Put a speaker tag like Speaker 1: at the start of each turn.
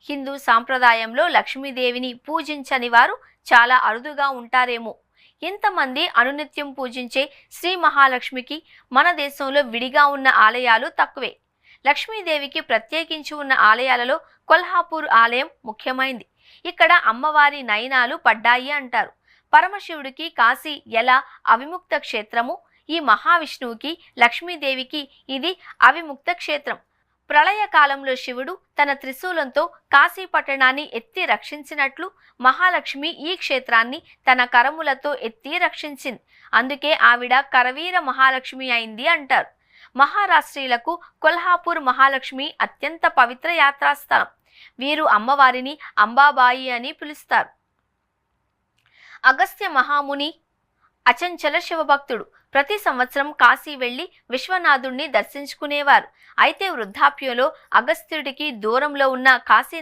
Speaker 1: హిందూ సాంప్రదాయంలో లక్ష్మీదేవిని పూజించని వారు చాలా అరుదుగా ఉంటారేమో. ఇంతమంది అనునిత్యం పూజించే శ్రీ మహాలక్ష్మికి మన దేశంలో విడిగా ఉన్న ఆలయాలు తక్కువే. లక్ష్మీదేవికి ప్రత్యేకించి ఉన్న ఆలయాలలో కొల్హాపూర్ ఆలయం ముఖ్యమైంది. ఇక్కడ అమ్మవారి నయనాలు పడ్డాయి అంటారు. పరమశివుడికి కాశీ ఎలా అవిముక్త క్షేత్రము, ఈ మహావిష్ణువుకి లక్ష్మీదేవికి ఇది అవిముక్త క్షేత్రం. ప్రళయ కాలంలో శివుడు తన త్రిశూలంతో కాశీ పట్టణాన్ని ఎత్తి రక్షించినట్లు మహాలక్ష్మి ఈ క్షేత్రాన్ని తన కరములతో ఎత్తి రక్షించింది. అందుకే ఆవిడ కరవీర మహాలక్ష్మి అయింది అంటారు. మహారాష్ట్రీయులకు కొల్హాపూర్ మహాలక్ష్మి అత్యంత పవిత్ర యాత్రాస్థలం. వీరు అమ్మవారిని అంబాబాయి అని పిలుస్తారు. అగస్త్య మహాముని అచంచల శివభక్తుడు. ప్రతి సంవత్సరం కాశీ వెళ్లి విశ్వనాథుణ్ణి దర్శించుకునేవారు. అయితే వృద్ధాప్యంలో అగస్త్యుడికి దూరంలో ఉన్న కాశీ